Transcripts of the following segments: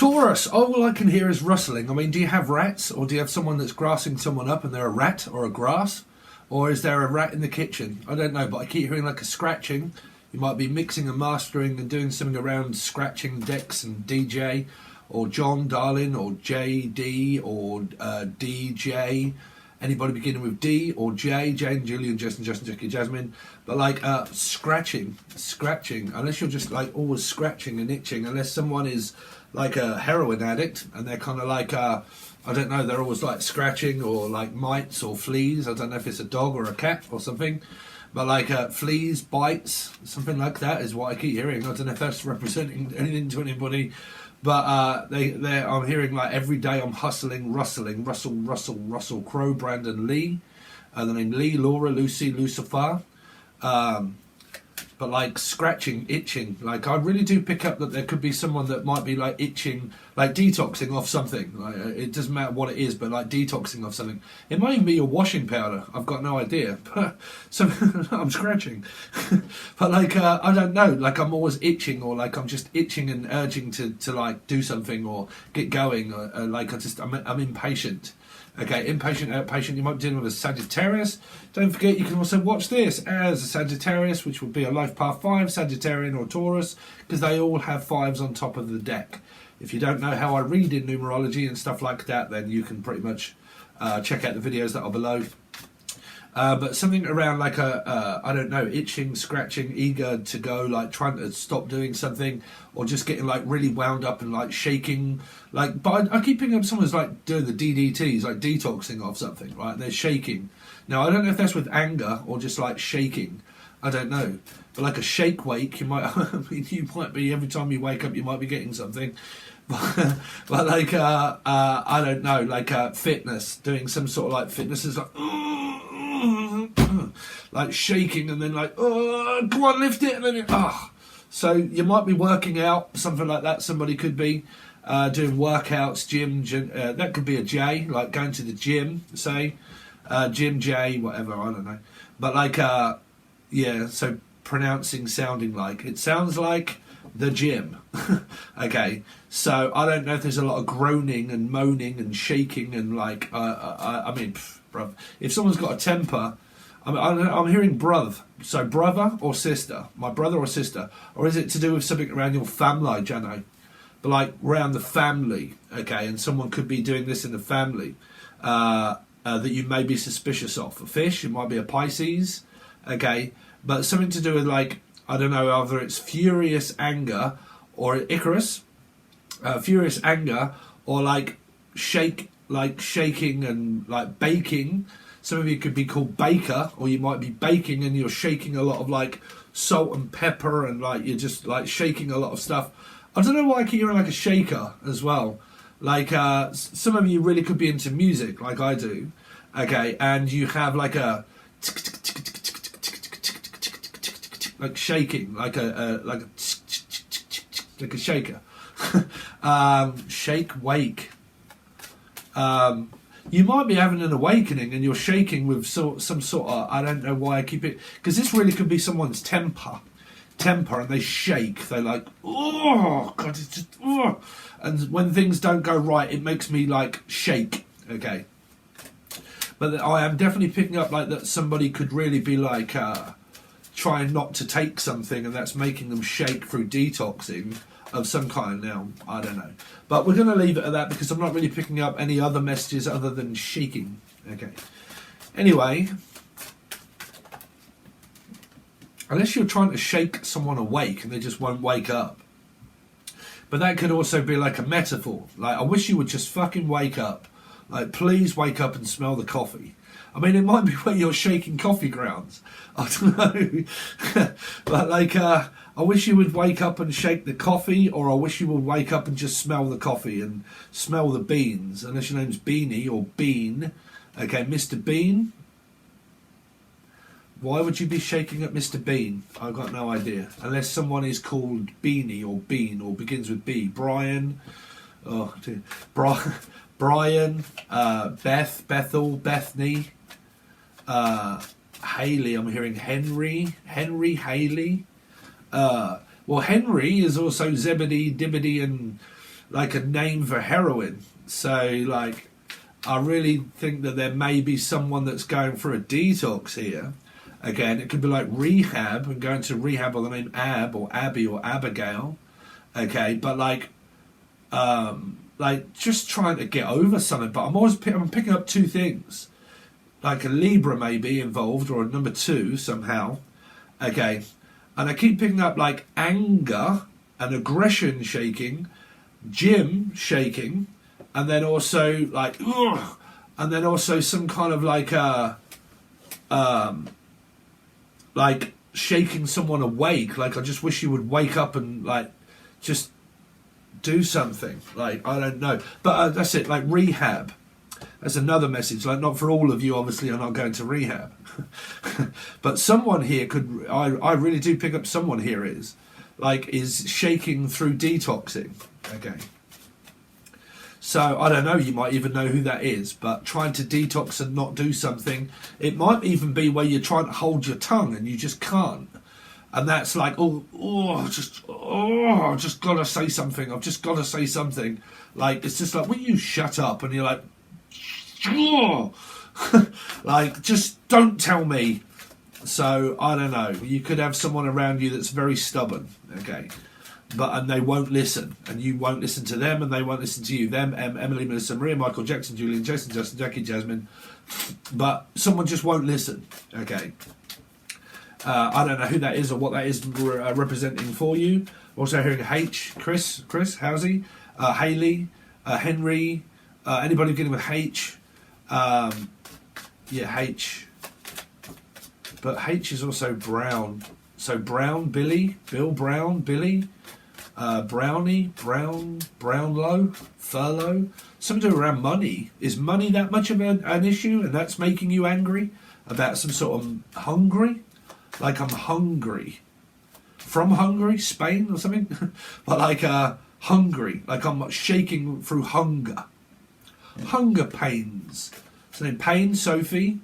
Taurus, all I can hear is rustling. I mean, do you have rats, or do you have someone that's grassing someone up and they're a rat or a grass? Or is there a rat in the kitchen? I don't know, but I keep hearing like a scratching. You might be mixing and mastering and doing something around scratching decks and DJ, or John, darling, or JD, or DJ. Anybody beginning with D or J, Jane, Julian, Justin, Jackie, Jasmine. But like scratching, unless you're just like always scratching and itching, unless someone is like a heroin addict and they're kind of like, I don't know, they're always like scratching, or like mites or fleas. I don't know if it's a dog or a cat or something. But like fleas, bites, something like that is what I keep hearing. I don't know if that's representing anything to anybody. But I'm hearing like every day I'm hustling, rustling, Russell Crowe, Brandon Lee, the name Lee, Laura, Lucy, Lucifer. But like scratching, itching, like I really do pick up that there could be someone that might be like itching, like detoxing off something. Like it doesn't matter what it is, but like detoxing off something. It might even be your washing powder. I've got no idea. So I'm scratching, but like I don't know. Like I'm always itching, or like I'm just itching and urging to like do something or get going. Or like I'm impatient. Okay, impatient, outpatient. You might be dealing with a Sagittarius. Don't forget, you can also watch this as a Sagittarius, which would be a life path 5, Sagittarian or Taurus, because they all have 5s on top of the deck. If you don't know how I read in numerology and stuff like that, then you can pretty much check out the videos that are below. But something around like I don't know, itching, scratching, eager to go, like trying to stop doing something, or just getting like really wound up and like shaking. Like, but I keep picking up someone's like doing the DDTs, like detoxing off something, right? They're shaking. Now, I don't know if that's with anger or just like shaking. I don't know. But like a shake wake, you might, I mean, you might be, every time you wake up, you might be getting something. But like, I don't know, like fitness, doing some sort of like fitness is like, like shaking, and then like, oh, go on, lift it, and then so you might be working out, something like that. Somebody could be doing workouts, gym, that could be a J, like going to the gym, say, gym J, whatever, I don't know. But like, yeah, so pronouncing, sounding like, it sounds like the gym. Okay, so I don't know if there's a lot of groaning and moaning and shaking and like, I mean, bruv, if someone's got a temper, I'm hearing bruv, so brother or sister, my brother or sister, or is it to do with something around your family, Jano? But like around the family, okay, and someone could be doing this in the family that you may be suspicious of. A fish, it might be a Pisces, okay, but something to do with like, I don't know, either it's furious anger or Icarus, furious anger, or like shaking and like baking. Some of you could be called baker, or you might be baking and you're shaking a lot of like salt and pepper, and like you're just like shaking a lot of stuff. I don't know why I keep hearing like a shaker as well. Like some of you really could be into music like I do, okay, and you have like a like shaking, like a shaker. Shake wake. You might be having an awakening and you're shaking with some sort of, I don't know why I keep it, because this really could be someone's temper, and they shake. They're like, oh God, it's just, oh. And when things don't go right, it makes me like shake. Okay, but I am definitely picking up like that somebody could really be like trying not to take something, and that's making them shake through detoxing of some kind. Now, I don't know, but we're going to leave it at that because I'm not really picking up any other messages other than shaking. Okay, anyway, unless you're trying to shake someone awake and they just won't wake up, but that could also be like a metaphor, like I wish you would just fucking wake up, like please wake up and smell the coffee. I mean, it might be where you're shaking coffee grounds, I don't know. But like I wish you would wake up and shake the coffee, or I wish you would wake up and just smell the coffee and smell the beans, unless your name's Beanie or Bean. Okay, Mr. Bean. Why would you be shaking at Mr. Bean? I've got no idea. Unless someone is called Beanie or Bean or begins with B. Brian. Oh, dear. Brian. Bethel. Bethany. Haley. I'm hearing Henry. Haley. Well, Henry is also Zebedee, Dibbedy, and like a name for heroin. So like, I really think that there may be someone that's going through a detox here. Again, it could be like rehab and going to rehab by the name Ab or Abby or Abigail. Okay, but like just trying to get over something. But I'm picking up two things. Like a Libra may be involved, or a number 2 somehow. Okay, and I keep picking up like anger and aggression shaking, Jim shaking, and then also like ugh, and then also some kind of like shaking someone awake. Like, I just wish you would wake up and like just do something. Like, I don't know, but that's it. Like rehab. That's another message. Like, not for all of you, obviously, are not going to rehab, but someone here could. I really do pick up someone here is shaking through detoxing. Okay. So I don't know. You might even know who that is. But trying to detox and not do something. It might even be where you're trying to hold your tongue and you just can't. And that's like, I've just got to say something. I've just got to say something. Like, it's just like, will you shut up? And you're like, like, just don't tell me. So I don't know. You could have someone around you that's very stubborn. Okay. And they won't listen, and you won't listen to them, and they won't listen to you. Them, Emily, Melissa, Maria, Michael, Jackson, Julian, Jason, Justin, Jackie, Jasmine. But someone just won't listen. Okay. I don't know who that is or what that is representing for you. Also hearing H, Chris, how's he? Haley, Henry, anybody beginning with H? Yeah, H. But H is also Brown. So Brown, Billy, Bill Brown, Billy, Brownie, Brownlow, Furlough. Something around money. Is money that much of an issue, and that's making you angry about some sort of hungry? Like, I'm hungry. From Hungary, Spain or something? But like hungry. Like, I'm shaking through hunger. Hunger pains. So then pain, Sophie.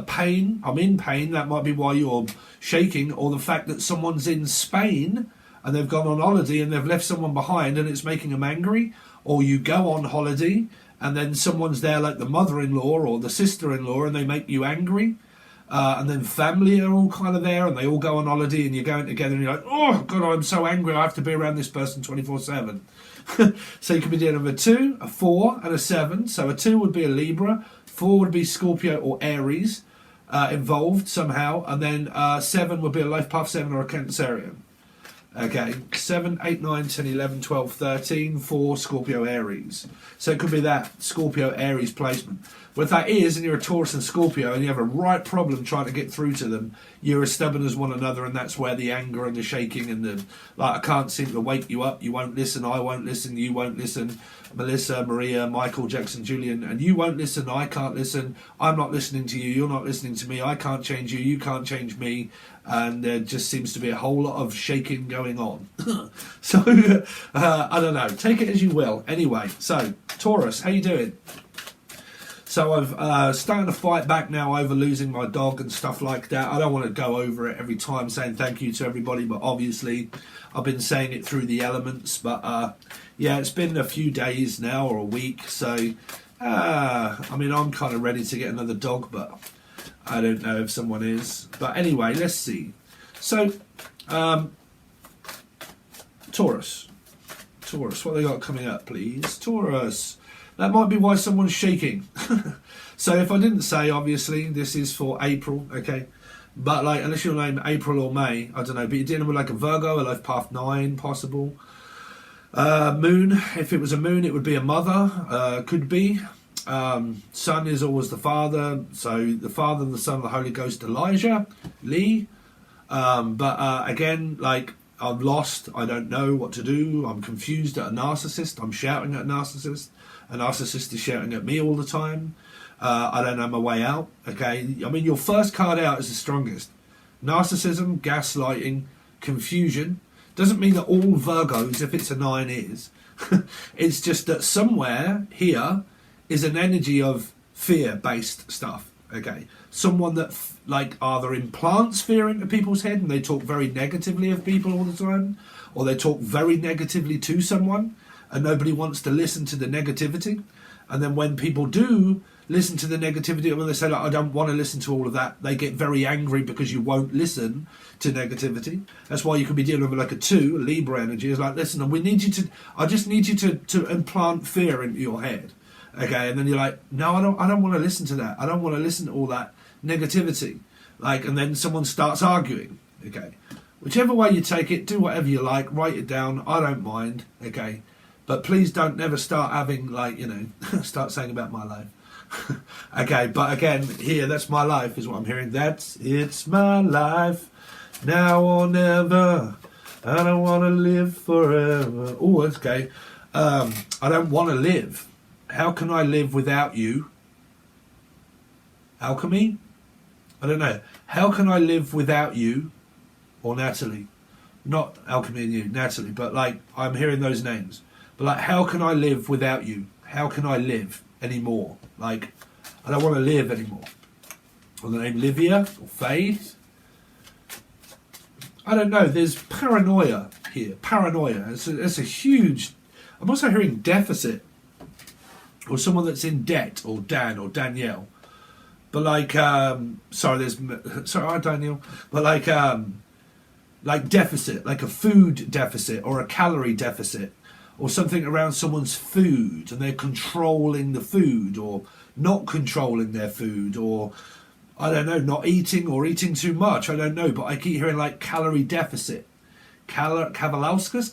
Pain, I'm in pain. That might be why you're shaking. Or the fact that someone's in Spain and they've gone on holiday and they've left someone behind and it's making them angry. Or you go on holiday and then someone's there, like the mother-in-law or the sister-in-law, and they make you angry. And then family are all kind of there and they all go on holiday and you're going together and you're like, oh God, I'm so angry, I have to be around this person 24/7. So you could be dealing with a 2, a 4 and a 7. So a 2 would be a Libra, 4 would be Scorpio or Aries involved somehow, and then 7 would be a life path 7 or a Cancerian. Okay, 7, 8, 9, 10, 11, 12, 13, 4 Scorpio Aries. So it could be that Scorpio Aries placement. But if that is, and you're a Taurus and Scorpio, and you have a right problem trying to get through to them, you're as stubborn as one another, and that's where the anger and the shaking and the, like, I can't seem to wake you up, you won't listen, I won't listen, you won't listen, Melissa, Maria, Michael, Jackson, Julian, and you won't listen, I can't listen, I'm not listening to you, you're not listening to me, I can't change you, you can't change me, and there just seems to be a whole lot of shaking going on. So, I don't know, take it as you will. Anyway, so, Taurus, how you doing? So I've starting to fight back now over losing my dog and stuff like that. I don't want to go over it every time saying thank you to everybody, but obviously I've been saying it through the elements. But yeah, it's been a few days now or a week. So, I mean, I'm kind of ready to get another dog, but I don't know if someone is. But anyway, let's see. So, Taurus, what they got coming up, please? Taurus. That might be why someone's shaking. So if I didn't say, obviously, this is for April, okay? But, like, unless you're named April or May, I don't know. But you're dealing with, like, a Virgo, a life path 9, possible. Moon, if it was a moon, it would be a mother. Could be. Son is always the father. So the Father and the Son of the Holy Ghost, Elijah, Lee. But again, like, I'm lost. I don't know what to do. I'm confused at a narcissist. I'm shouting at a narcissist. A narcissist is shouting at me all the time. I don't know my way out. Okay, I mean, your first card out is the strongest. Narcissism, gaslighting, confusion. Doesn't mean that all Virgos, if it's a 9, is. It's just that somewhere here is an energy of fear-based stuff. Okay, someone that like either implants fear into people's head and they talk very negatively of people all the time, or they talk very negatively to someone. and nobody wants to listen to the negativity. And then when people do listen to the negativity, when they say, like, I don't want to listen to all of that, they get very angry because you won't listen to negativity. That's why you could be dealing with like a 2, Libra energy. It's like, listen, I just need you to implant fear into your head. Okay, and then you're like, no, I don't want to listen to that. I don't want to listen to all that negativity. Like, and then someone starts arguing. Okay, whichever way you take it, do whatever you like, write it down. I don't mind. Okay, but please don't never start having, like, you know, start saying about my life. Okay, but again, here, that's my life, is what I'm hearing. It's my life, now or never. I don't want to live forever. Oh, okay. I don't want to live. How can I live without you? Alchemy? I don't know. How can I live without you? Or Natalie? Not Alchemy and you, Natalie, but like, I'm hearing those names. But like, how can I live without you? How can I live anymore? Like, I don't want to live anymore. Or the name Livia or Faith. I don't know. There's paranoia here. Paranoia. It's a huge... I'm also hearing deficit. Or someone that's in debt. Or Dan or Danielle. But like... sorry, Danielle. But like deficit. Like a food deficit. Or a calorie deficit. Or something around someone's food. And they're controlling the food. Or not controlling their food. Or... I don't know, not eating or eating too much. I don't know, but I keep hearing like calorie deficit. Kavalauskas,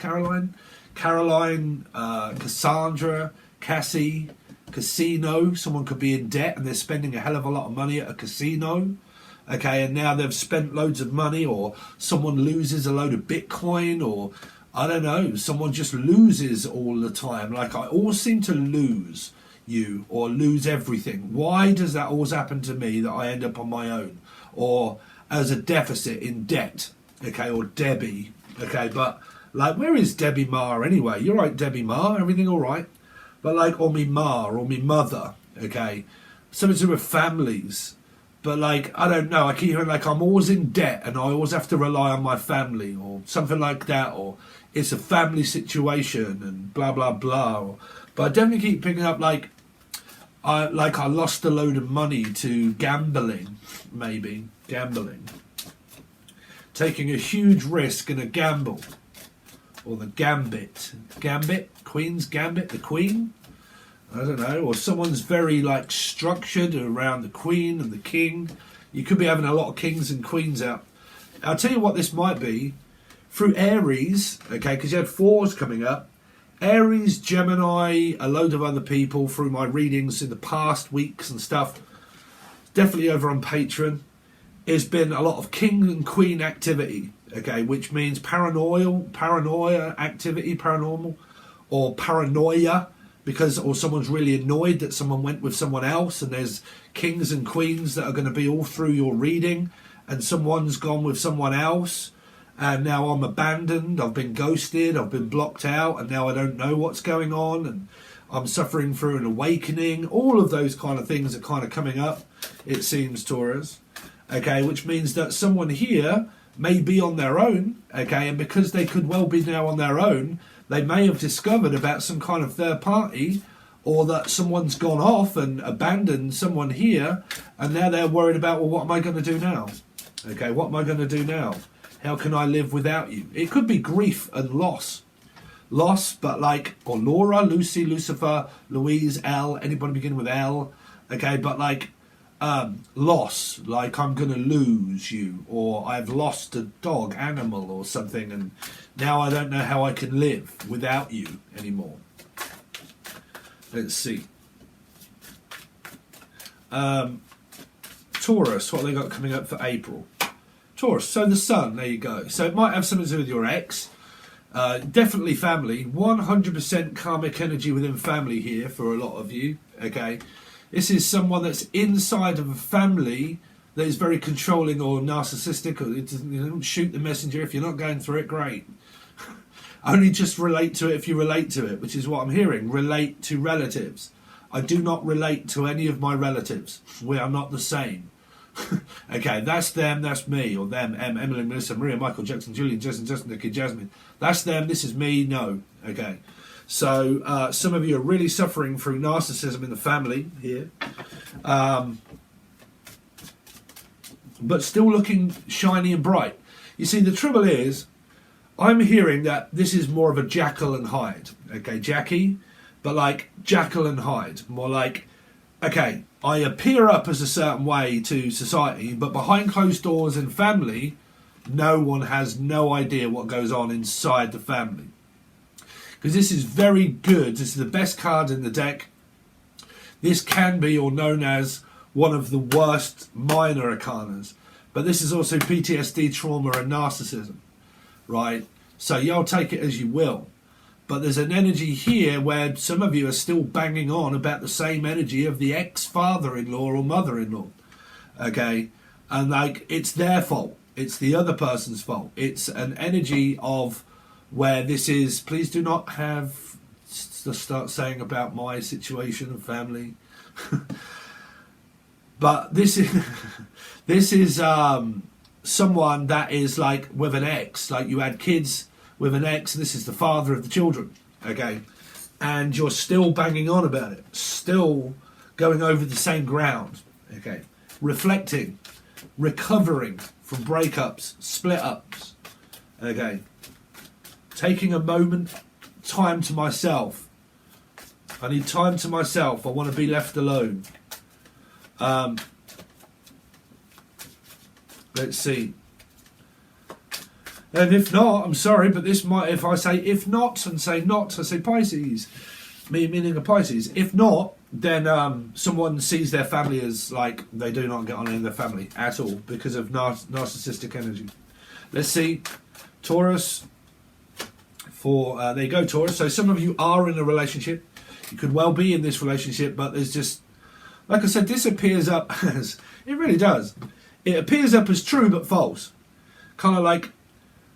Caroline, Cassandra, Cassie, casino. Someone could be in debt and they're spending a hell of a lot of money at a casino. Okay, and now they've spent loads of money, or someone loses a load of Bitcoin, or I don't know, someone just loses all the time. Like, I always seem to lose you or lose everything. Why does that always happen to me, that I end up on my own or as a deficit in debt? Okay, or Debbie. Okay, but like, where is Debbie Ma anyway? You're right, Debbie Ma, everything all right? But like, or me ma or me mother. Okay, something to do with families. But like, I don't know, I keep hearing like I'm always in debt and I always have to rely on my family or something like that, or it's a family situation and blah blah blah. But I definitely keep picking up like I lost a load of money to gambling, maybe. Gambling. Taking a huge risk in a gamble. Or the gambit. Gambit? Queen's gambit? The queen? I don't know. Or someone's very like structured around the queen and the king. You could be having a lot of kings and queens out. I'll tell you what this might be. Through Aries, okay, because you had 4s coming up. Aries, Gemini, a load of other people through my readings in the past weeks and stuff, definitely over on Patron, there's been a lot of king and queen activity, okay, which means paranoia activity, paranormal, or paranoia, or someone's really annoyed that someone went with someone else, and there's kings and queens that are going to be all through your reading, and someone's gone with someone else. And now I'm abandoned, I've been ghosted, I've been blocked out, and now I don't know what's going on, and I'm suffering through an awakening. All of those kind of things are kind of coming up, it seems, Taurus. Okay, which means that someone here may be on their own, okay, and because they could well be now on their own, they may have discovered about some kind of third party, or that someone's gone off and abandoned someone here, and now they're worried about, well, what am I going to do now? Okay, what am I going to do now? How can I live without you? It could be grief and loss. Loss, but like, or Laura, Lucy, Lucifer, Louise, L, anybody beginning with L. Okay, but like, loss, like I'm going to lose you, or I've lost a dog, animal or something, and now I don't know how I can live without you anymore. Let's see. Taurus, what have they got coming up for April? Taurus, so the sun, there you go. So it might have something to do with your ex. Definitely family. 100% karmic energy within family here for a lot of you. Okay, this is someone that's inside of a family that is very controlling or narcissistic. Or you don't shoot the messenger if you're not going through it. Great. Only just relate to it if you relate to it, which is what I'm hearing. Relate to relatives. I do not relate to any of my relatives. We are not the same. Okay, that's them, that's me, or them, Emily, Melissa, Maria, Michael, Jackson, Julian, Justin, Nikki, Jasmine. That's them, this is me, no. Okay, So some of you are really suffering through narcissism in the family here. But still looking shiny and bright. You see, the trouble is, I'm hearing that this is more of a Jekyll and Hyde. Okay, Jackie, but like Jekyll and Hyde. More like, okay, I appear up as a certain way to society, but behind closed doors in family, no one has no idea what goes on inside the family. Because this is very good. This is the best card in the deck. This can be, or known as, one of the worst minor arcanas. But this is also PTSD, trauma, and narcissism. Right? So you'll take it as you will. But there's an energy here where some of you are still banging on about the same energy of the ex-father-in-law or mother-in-law. Okay? And like, it's their fault. It's the other person's fault. It's an energy of where this is, please do not have to start saying about my situation and family. But this is someone that is like with an ex, like you had kids with an ex, this is the father of the children, okay? And you're still banging on about it, still going over the same ground, okay? Reflecting, recovering from breakups, split ups, okay? Taking a moment, time to myself. I need time to myself. I want to be left alone. Let's see. And if not, I'm sorry, but this might, if I say if not and say not, I say Pisces, me meaning a Pisces. If not, then someone sees their family as like they do not get on in their family at all because of narcissistic energy. Let's see. Taurus. There you go, Taurus. So some of you are in a relationship. You could well be in this relationship, but there's just, like I said, this appears up as, it really does. It appears up as true but false. Kind of like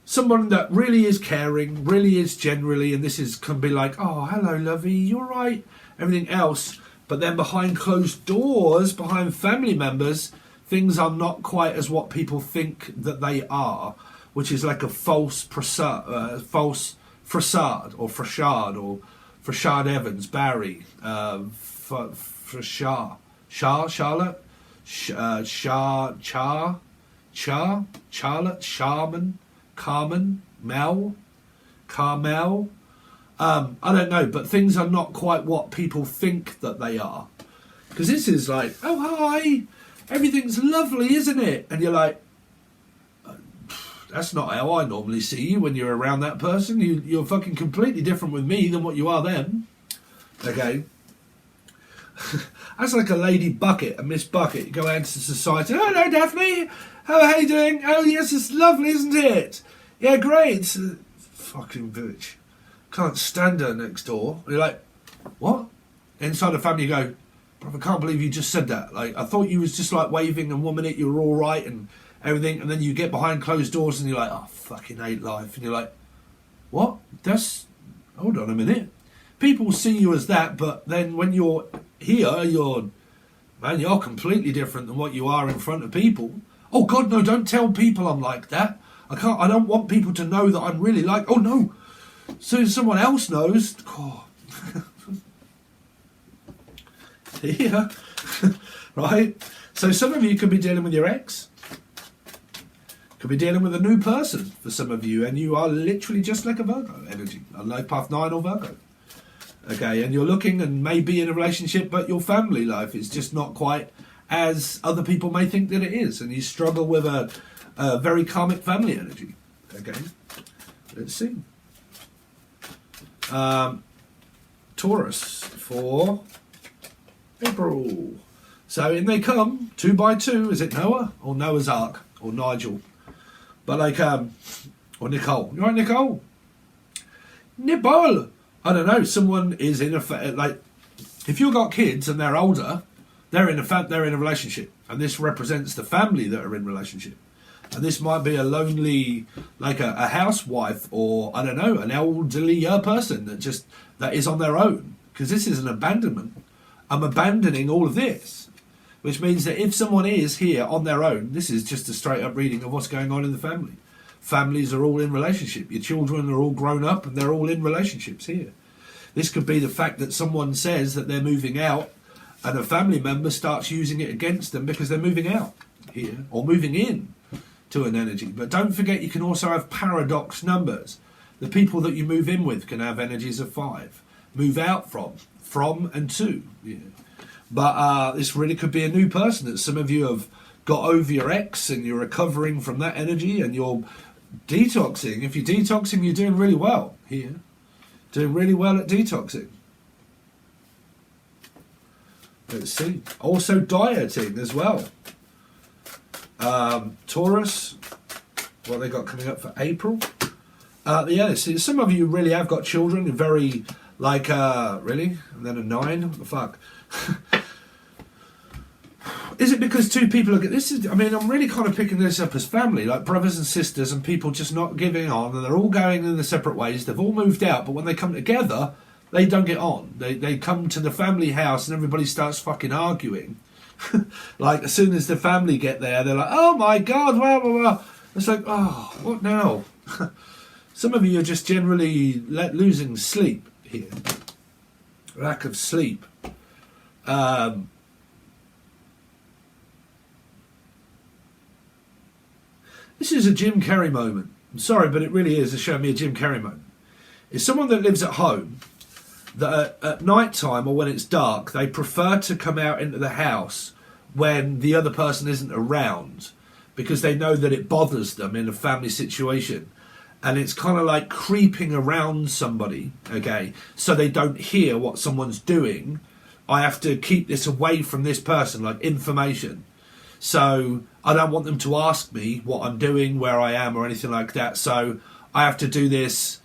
someone that really is caring, really is generally, and this is can be like, oh, hello, lovey, you're right, everything else. But then behind closed doors, behind family members, things are not quite as what people think that they are, which is like a false facade, or Frashard Evans, Barry, Frashar, Charlotte, Charlotte, Charman, Carmen, Mel, Carmel. I don't know, but things are not quite what people think that they are. Because this is like, oh, hi, everything's lovely, isn't it? And you're like, that's not how I normally see you when you're around that person. You're fucking completely different with me than what you are them. Okay? That's like a Lady Bucket, a Miss Bucket. You go out into society. Oh, hello, Daphne. How are you doing? Oh, yes, it's lovely, isn't it? Yeah, great. Fucking bitch. Can't stand her next door. You're like, what? Inside the family you go, I can't believe you just said that. Like, I thought you was just like waving and woman it, you were all right and everything, and then you get behind closed doors and you're like, oh, fucking hate life. And you're like, what? Hold on a minute. People see you as that, but then when you're here, you're completely different than what you are in front of people. Oh God, no, don't tell people I'm like that. I don't want people to know that I'm really like, oh no. So someone else knows. Oh. Yeah. Right? So some of you could be dealing with your ex. Could be dealing with a new person for some of you, and you are literally just like a Virgo energy, a life path 9 or Virgo. Okay, and you're looking and may be in a relationship, but your family life is just not quite as other people may think that it is, and you struggle with a very karmic family energy. Okay, let's see. Taurus for April. So in they come, 2 by 2. Is it Noah or Noah's Ark or Nigel? But like, or Nicole. You right, Nicole? Nicole. I don't know. Someone is in a like. If you've got kids and they're older, they're in a relationship, and this represents the family that are in relationship. And this might be a lonely, like a housewife, or I don't know, an elderly person that is on their own. Because this is an abandonment. I'm abandoning all of this. Which means that if someone is here on their own, this is just a straight up reading of what's going on in the family. Families are all in relationship. Your children are all grown up and they're all in relationships here. This could be the fact that someone says that they're moving out and a family member starts using it against them because they're moving out here or moving in to an energy. But don't forget, you can also have paradox numbers. The people that you move in with can have energies of 5. Move out from and to. Yeah. But this really could be a new person that some of you have got over your ex and you're recovering from that energy and you're detoxing. If you're detoxing, you're doing really well here. Doing really well at detoxing. Let's see. Also dieting as well. Taurus. What they got coming up for April? Yeah, see, some of you really have got children. Very, like, really? And then a 9? What the fuck? Is it because two people are... This is, I mean, I'm really kind of picking this up as family, like brothers and sisters and people just not giving on, and they're all going in their separate ways. They've all moved out, but when they come together, they don't get on. They come to the family house and everybody starts fucking arguing. Like, as soon as the family get there, they're like, oh my God, blah, blah, blah. It's like, oh, what now? Some of you are just generally losing sleep here. Lack of sleep. This is a Jim Carrey moment. I'm sorry, but it really is. It's showing me a Jim Carrey moment. It's someone that lives at home that at night time or when it's dark, they prefer to come out into the house when the other person isn't around because they know that it bothers them in a family situation. And it's kind of like creeping around somebody, okay, so they don't hear what someone's doing. I have to keep this away from this person, like information. So I don't want them to ask me what I'm doing, where I am, or anything like that. So I have to do this.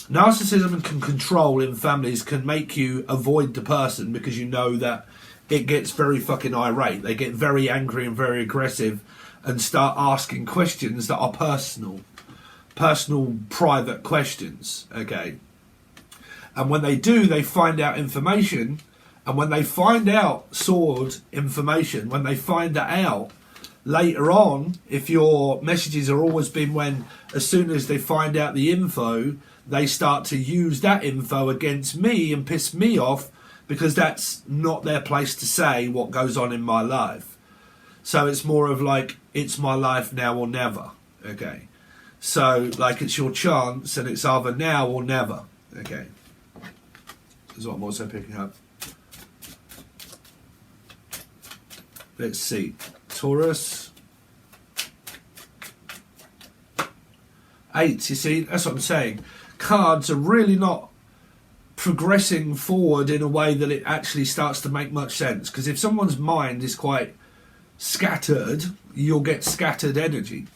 Narcissism and control in families can make you avoid the person because you know that it gets very fucking irate. They get very angry and very aggressive and start asking questions that are personal, private questions, okay? And when they do, they find out information. And when they find out information, when they find that out later on, if your messages are always been when, as soon as they find out the info, they start to use that info against me and piss me off because that's not their place to say what goes on in my life. So it's more of like, it's my life now or never, okay? So, like, it's your chance and it's either now or never, okay? Is what I'm also picking up. Let's see. Taurus. 8, you see, that's what I'm saying. Cards are really not progressing forward in a way that it actually starts to make much sense. Because if someone's mind is quite scattered, you'll get scattered energy.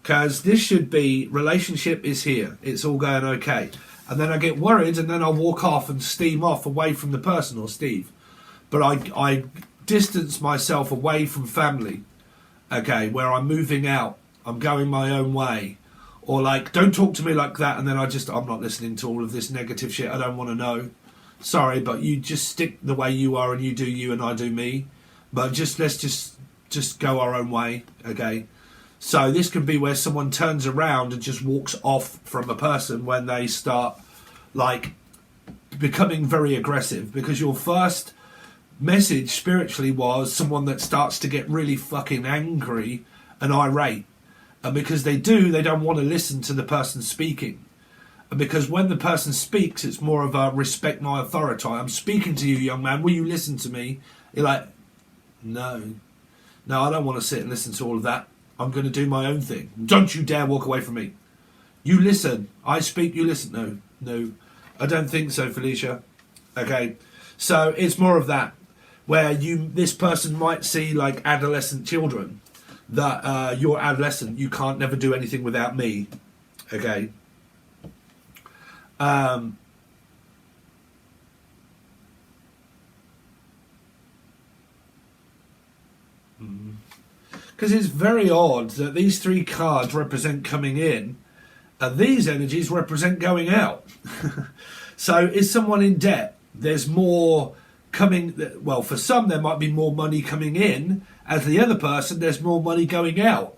Because this should be, relationship is here. It's all going okay. And then I get worried and then I walk off and steam off away from the person or Steve. But I distance myself away from family, okay, where I'm moving out, I'm going my own way, or like, don't talk to me like that, and then I'm not listening to all of this negative shit, I don't want to know, sorry, but you just stick the way you are and you do you and I do me, but let's just go our own way, okay? So this can be where someone turns around and just walks off from a person when they start like becoming very aggressive, because your first message spiritually was someone that starts to get really fucking angry and irate, and because they don't want to listen to the person speaking, and because when the person speaks it's more of a respect my authority, I'm speaking to you, young man, will you listen to me? You're like, no, I don't want to sit and listen to all of that, I'm going to do my own thing, don't you dare walk away from me, you listen, I speak, you listen. No, I don't think so, Felicia, okay? So it's more of that, where this person might see like adolescent children, that you're adolescent, you can't never do anything without me, okay? Because it's very odd that these 3 cards represent coming in and these energies represent going out. So is someone in debt? There's more coming, well, for some there might be more money coming in, as the other person there's more money going out.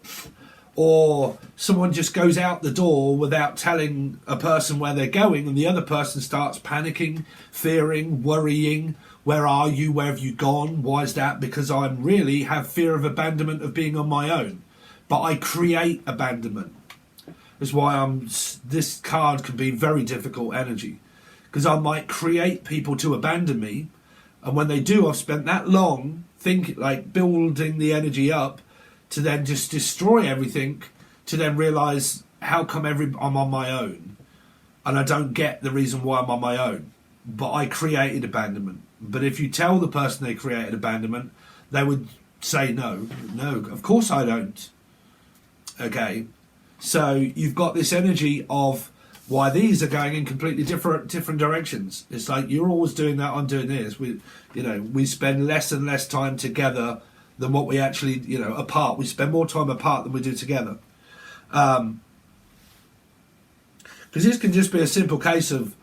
or someone just goes out the door without telling a person where they're going, and the other person starts panicking, fearing, worrying. Where are you? Where have you gone? Why is that? Because I really have fear of abandonment, of being on my own. But I create abandonment. That's why this card can be very difficult energy. Because I might create people to abandon me. And when they do, I've spent that long building the energy up to then just destroy everything, to then realise how come I'm on my own. And I don't get the reason why I'm on my own. But I created abandonment. But if you tell the person they created abandonment, they would say no, of course I don't. Okay, so you've got this energy of why these are going in completely different directions. It's like you're always doing that, I'm doing this. We spend less and less time together than what we actually, apart. We spend more time apart than we do together. Because this can just be a simple case of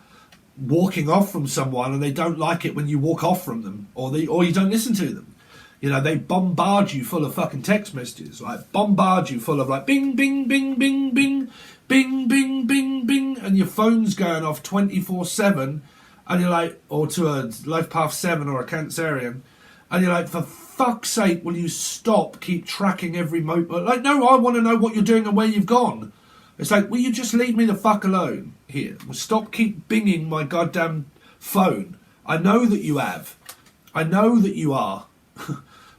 walking off from someone and they don't like it when you walk off from them, or you don't listen to them. They bombard you full of fucking text messages, bombard you full of bing, bing, bing, bing, bing, bing, bing, bing, bing, and your phone's going off 24/7, and you're like, or to a Life Path 7 or a Cancerian, and you're like, for fuck's sake, will you stop, keep tracking every moment? No, I want to know what you're doing and where you've gone. It's like, will you just leave me the fuck alone here? Stop keep binging my goddamn phone. I know that you have. I know that you are.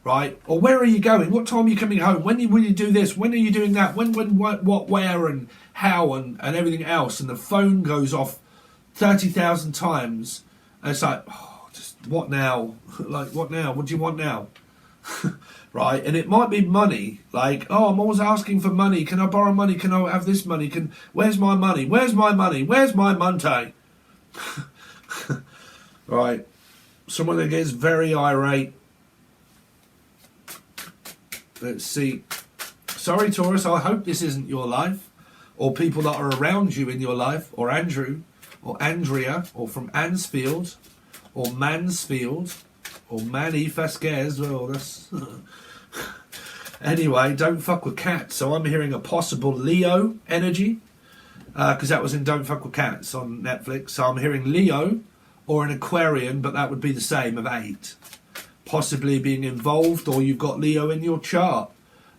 Right? Or where are you going? What time are you coming home? When will you do this? When are you doing that? When, what, where, and how, and everything else. And the phone goes off 30,000 times. And it's like, just what now? What now? What do you want now? Right? And it might be money. I'm always asking for money. Can I borrow money? Can I have this money? Where's my money? Where's my money? Where's my Monte? Right? Someone that gets very irate. Let's see. Sorry, Taurus, I hope this isn't your life, or people that are around you in your life, or Andrew, or Andrea, or from Ansfield, or Mansfield, or Manny Vasquez. Well, that's... Anyway, don't fuck with cats. So I'm hearing a possible Leo energy, because that was in Don't Fuck with Cats on Netflix. So I'm hearing Leo, or an Aquarian, but that would be the same, of 8. Possibly being involved, or you've got Leo in your chart,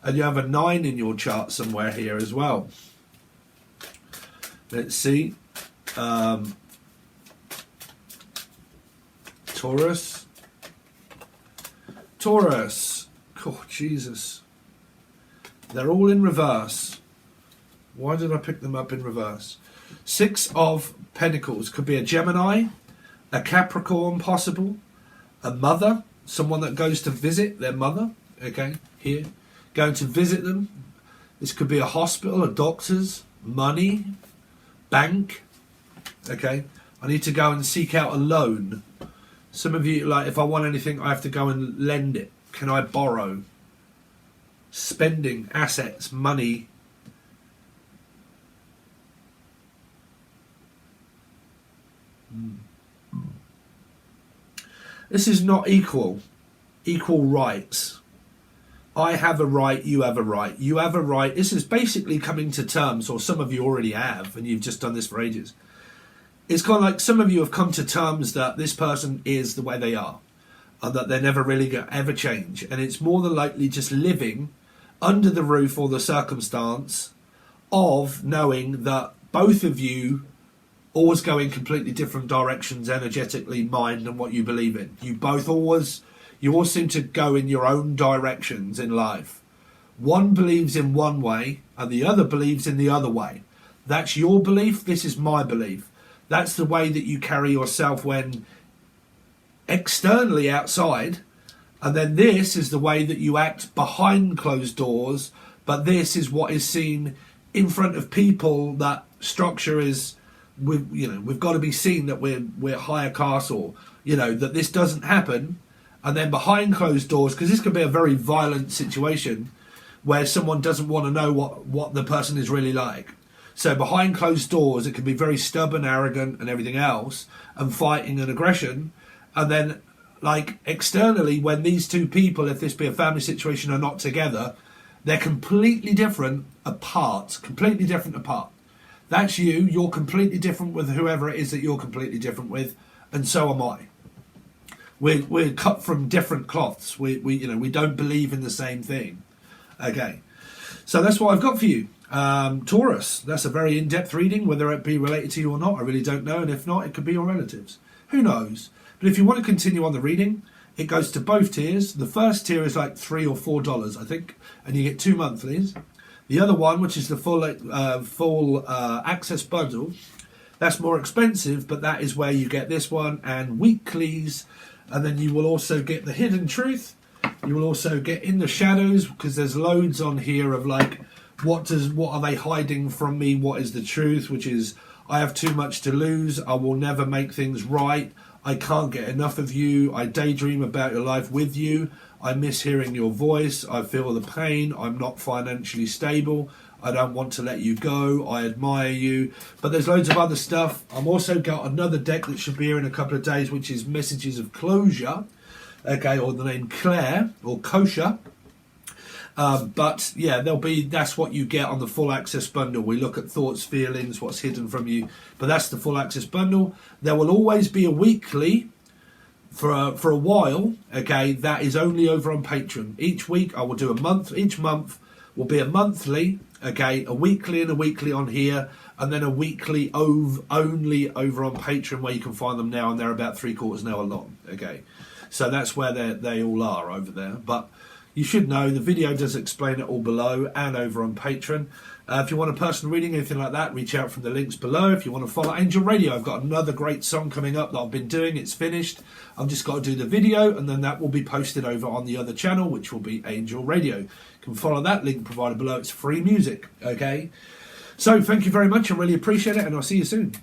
and you have a 9 in your chart somewhere here as well. Let's see. Taurus. Oh, Jesus. They're all in reverse. Why did I pick them up in reverse? 6 of Pentacles. Could be a Gemini, a Capricorn possible, a mother, someone that goes to visit their mother, okay, here, going to visit them. This could be a hospital, a doctor's, money, bank, okay. I need to go and seek out a loan. Some of you, if I want anything, I have to go and lend it. Can I borrow? Spending, assets, money. This is not equal rights. I have a right, you have a right. You have a right. This is basically coming to terms, or some of you already have, and you've just done this for ages. It's kind of like some of you have come to terms that this person is the way they are, and that they're never really going to ever change. And it's more than likely just living under the roof or the circumstance of knowing that both of you always go in completely different directions energetically, mind, and what you believe in. You all seem to go in your own directions in life. One believes in one way and the other believes in the other way. That's your belief, this is my belief. That's the way that you carry yourself when externally outside, and then this is the way that you act behind closed doors, but this is what is seen in front of people. That structure is, we've got to be seen that we're higher class, or that this doesn't happen. And then behind closed doors, because this could be a very violent situation where someone doesn't want to know what the person is really like. So behind closed doors, it can be very stubborn, arrogant, and everything else, and fighting and aggression. And then, externally, when these two people, if this be a family situation, are not together, They're completely different apart. Completely different apart. That's you. You're completely different with whoever it is that you're completely different with, and so am I. We're cut from different cloths. We don't believe in the same thing. Okay, so that's what I've got for you. Taurus, that's a very in-depth reading, whether it be related to you or not, I really don't know, and if not, it could be your relatives. Who knows? But if you want to continue on the reading, it goes to both tiers. The first tier is like $3 or $4, I think, and you get 2 monthlies. The other one, which is the full access bundle, that's more expensive, but that is where you get this one and weeklies, and then you will also get the hidden truth. You will also get in the shadows, because there's loads on here of like, what are they hiding from me? What is the truth? Which is, I have too much to lose. I will never make things right. I can't get enough of you. I daydream about your life with you. I miss hearing your voice. I feel the pain. I'm not financially stable. I don't want to let you go. I admire you. But there's loads of other stuff. I've also got another deck that should be here in a couple of days, which is Messages of Closure. Okay, or the name Claire, or Kosher. But yeah, that's what you get on the full access bundle. We look at thoughts, feelings, what's hidden from you, but that's the full access bundle. There will always be a weekly for a while. Okay, that is only over on Patreon. Each week I will do a month. Each month will be a monthly. Okay, a weekly and a weekly on here, and then a weekly only over on Patreon, where you can find them now, and they're about 3/4 an hour long. Okay, so that's where they all are over there. But you should know the video does explain it all below and over on Patreon. If you want a personal reading, anything like that, reach out from the links below. If you want to follow Angel Radio, I've got another great song coming up that I've been doing. It's finished. I've just got to do the video, and then that will be posted over on the other channel, which will be Angel Radio. You can follow that link provided below. It's free music, okay? So thank you very much. I really appreciate it, and I'll see you soon.